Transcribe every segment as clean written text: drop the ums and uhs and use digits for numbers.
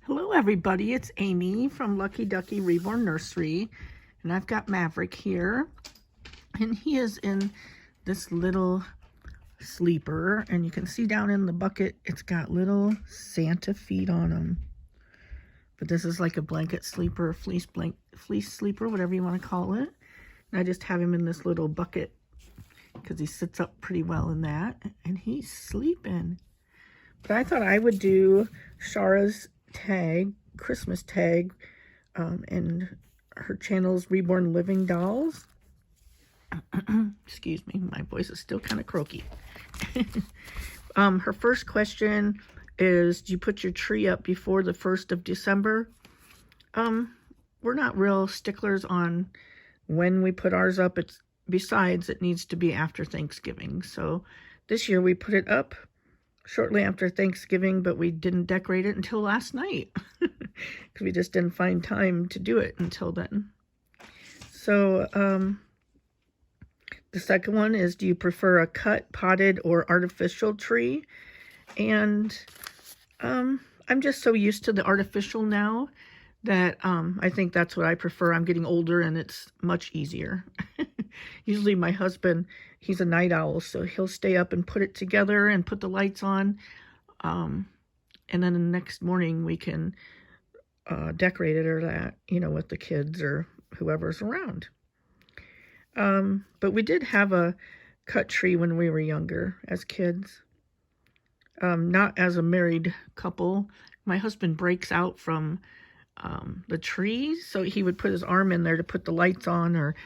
Hello everybody, it's Amy from Lucky Ducky Reborn Nursery, and I've got Maverick here, and he is in this little sleeper, and you can see down in the bucket it's got little Santa feet on him. But this is like a blanket sleeper, fleece sleeper, whatever you want to call it. And I just have him in this little bucket because he sits up pretty well in that, and he's sleeping. But I thought I would do Shara's tag, Christmas tag, and her channel's Reborn Living Dolls. Excuse me, my voice is still kind of croaky. Her first question is, do you put your tree up before the 1st of December? We're not real sticklers on when we put ours up. Besides, it needs to be after Thanksgiving. So this year we put it up shortly after Thanksgiving, but we didn't decorate it until last night because we just didn't find time to do it until then. So the second one is, do you prefer a cut, potted, or artificial tree? And I'm just so used to the artificial now that I think that's what I prefer. I'm getting older and it's much easier. Usually my husband, he's a night owl, so he'll stay up and put it together and put the lights on. And then the next morning we can decorate it or that, with the kids or whoever's around. But we did have a cut tree when we were younger as kids. Not as a married couple. My husband breaks out from the trees, so he would put his arm in there to put the lights on or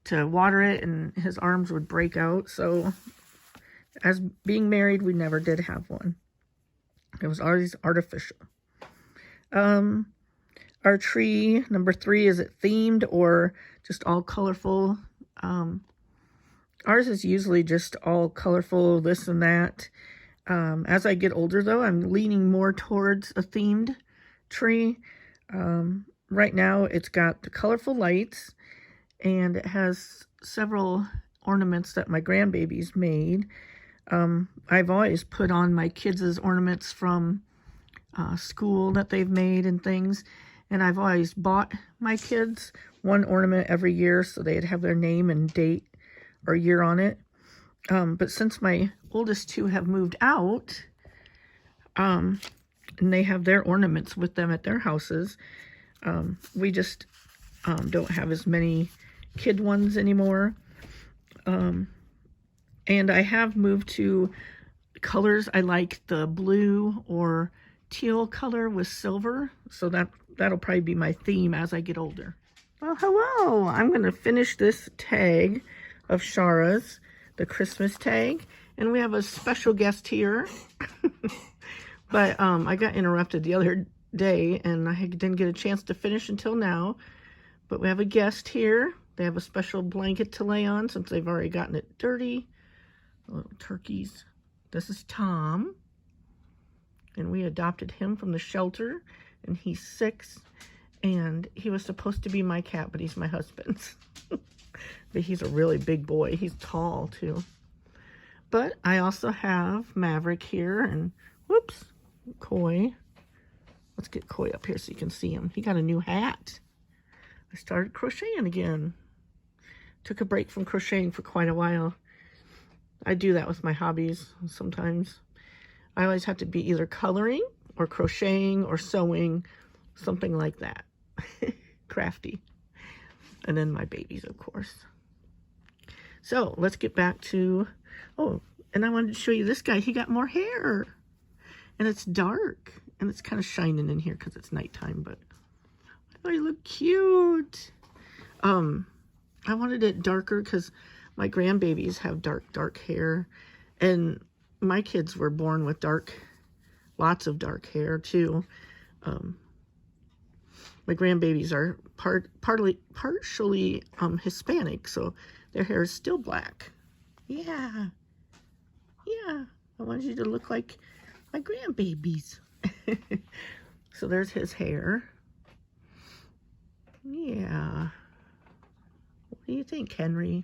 to water it, and his arms would break out. So as being married, we never did have one. It was always artificial. Our tree number 3, is it themed or just all colorful? Ours is usually just all colorful, this and that. As I get older though, I'm leaning more towards a themed tree. Right now it's got the colorful lights, and it has several ornaments that my grandbabies made. I've always put on my kids' ornaments from school that they've made and things, and I've always bought my kids one ornament every year so they'd have their name and date or year on it. But since my oldest 2 have moved out, and they have their ornaments with them at their houses, we just don't have as many kid ones anymore. And I have moved to colors. I like the blue or teal color with silver, so that'll probably be my theme as I get older. Well, hello. I'm going to finish this tag of Shara's, the Christmas tag, and we have a special guest here. But I got interrupted the other day, and I didn't get a chance to finish until now. But we have a guest here. They have a special blanket to lay on since they've already gotten it dirty. Little turkeys. This is Tom. And we adopted him from the shelter, and he's 6. And he was supposed to be my cat, but he's my husband's. But he's a really big boy. He's tall, too. But I also have Maverick here, and whoops, Koi. Let's get Koi up here so you can see him. He got a new hat. I started crocheting again. Took a break from crocheting for quite a while. I do that with my hobbies sometimes. I always have to be either coloring or crocheting or sewing, something like that. Crafty. And then my babies, of course. So let's get back to, oh, and I wanted to show you this guy. He got more hair. And it's dark. And it's kind of shining in here because it's nighttime, but oh, you look cute. I wanted it darker because my grandbabies have dark hair, and my kids were born with lots of dark hair too. My grandbabies are partially Hispanic, so their hair is still black. Yeah, I wanted you to look like my grandbabies. So there's his hair. Yeah. What do you think, Henry?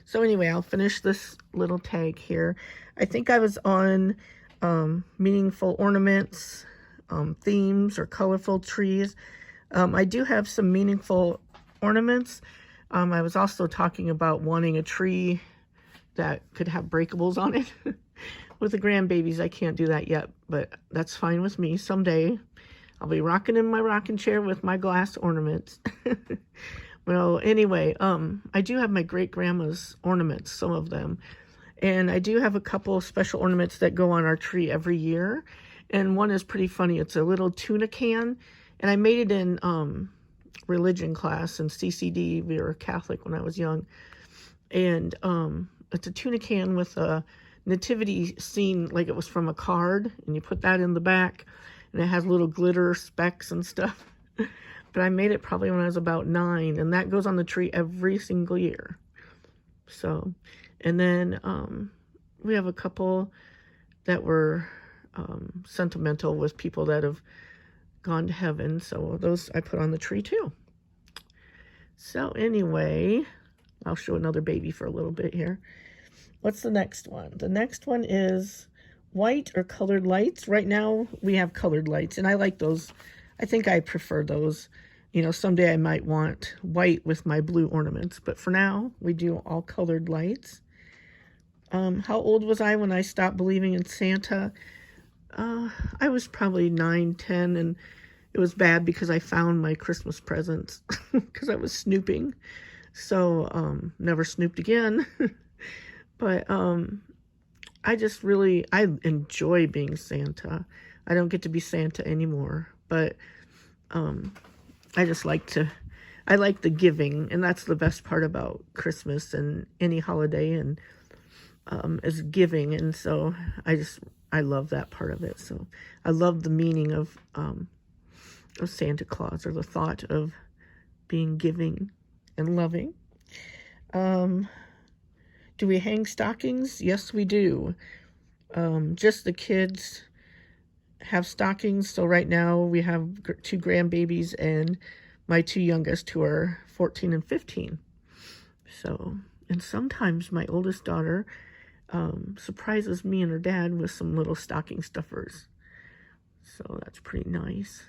So anyway, I'll finish this little tag here. I think I was on Meaningful Ornaments themes or colorful trees. I do have some meaningful ornaments. I was also talking about wanting a tree that could have breakables on it. With the grandbabies, I can't do that yet, but that's fine with me. Someday, I'll be rocking in my rocking chair with my glass ornaments. Well, anyway, I do have my great-grandma's ornaments, some of them. And I do have a couple of special ornaments that go on our tree every year. And one is pretty funny. It's a little tuna can. And I made it in religion class in CCD. We were Catholic when I was young. And it's a tuna can with a nativity scene like it was from a card. And you put that in the back. And it has little glitter specks and stuff. But I made it probably when I was about 9. And that goes on the tree every single year. So, and then we have a couple that were sentimental with people that have gone to heaven. So those I put on the tree too. So anyway, I'll show another baby for a little bit here. What's the next one? The next one is white or colored lights. Right now we have colored lights, and I like those. I think I prefer those. You know, someday I might want white with my blue ornaments, but for now we do all colored lights. How old was I when I stopped believing in Santa? I was probably 9, 10, and it was bad because I found my Christmas presents because I was snooping. So, never snooped again. But, I enjoy being Santa. I don't get to be Santa anymore, but, I like the giving, and that's the best part about Christmas and any holiday, and, is giving. And so I love that part of it. So I love the meaning of Santa Claus, or the thought of being giving and loving. Do we hang stockings? Yes, we do. Just the kids have stockings. So right now we have 2 grandbabies and my 2 youngest, who are 14 and 15. So, and sometimes my oldest daughter surprises me and her dad with some little stocking stuffers. So that's pretty nice.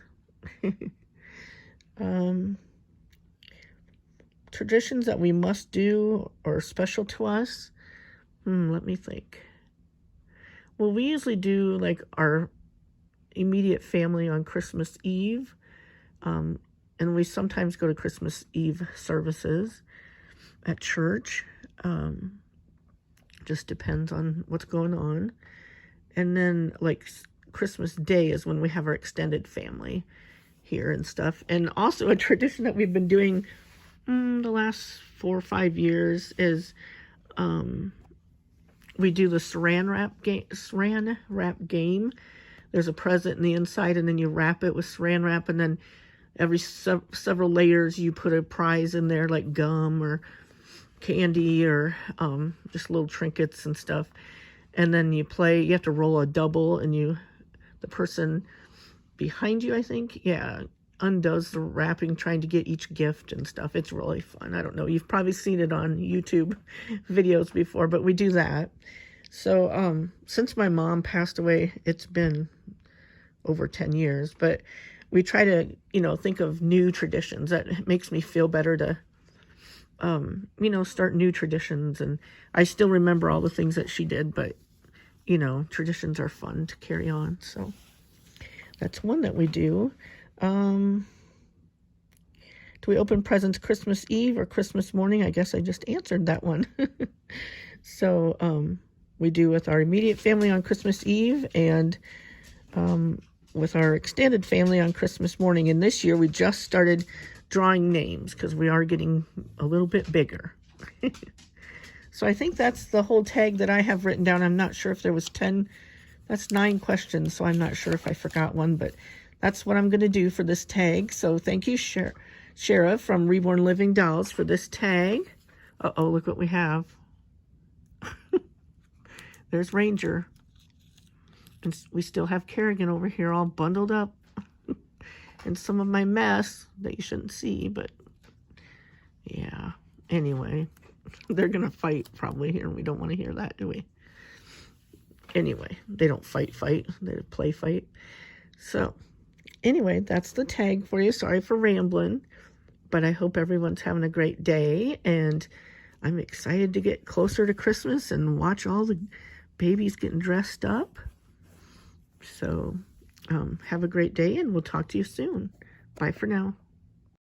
Traditions that we must do or special to us. Let me think. Well, we usually do like our immediate family on Christmas Eve. And we sometimes go to Christmas Eve services at church. Just depends on what's going on. And then like Christmas Day is when we have our extended family here and stuff. And also a tradition that we've been doing the last 4 or 5 years is we do the saran wrap game. There's a present in the inside, and then you wrap it with saran wrap, and then every several layers you put a prize in there, like gum or candy or just little trinkets and stuff. And then you have to roll a double, and the person behind you, I think, undoes the wrapping, trying to get each gift and stuff. It's really fun. I don't know, you've probably seen it on YouTube videos before, but we do that. So since my mom passed away, it's been over 10 years, but we try to, think of new traditions. That makes me feel better to start new traditions. And I still remember all the things that she did, but traditions are fun to carry on. So that's one that we do. Do we open presents Christmas Eve or Christmas morning? I guess I just answered that one. So we do with our immediate family on Christmas Eve, and with our extended family on Christmas morning. And this year we just started drawing names because we are getting a little bit bigger. So I think that's the whole tag that I have written down. I'm not sure if there was 10. That's 9 questions, so I'm not sure if I forgot one, but that's what I'm going to do for this tag. So thank you, Shara from Reborn Living Dolls, for this tag. Uh-oh, look what we have. There's Ranger. And we still have Kerrigan over here all bundled up. And some of my mess that you shouldn't see, but yeah. Anyway, they're going to fight probably here, and we don't want to hear that, do we? Anyway, they don't fight. They play fight. So anyway, that's the tag for you. Sorry for rambling, but I hope everyone's having a great day, and I'm excited to get closer to Christmas and watch all the babies getting dressed up. So have a great day, and we'll talk to you soon. Bye for now.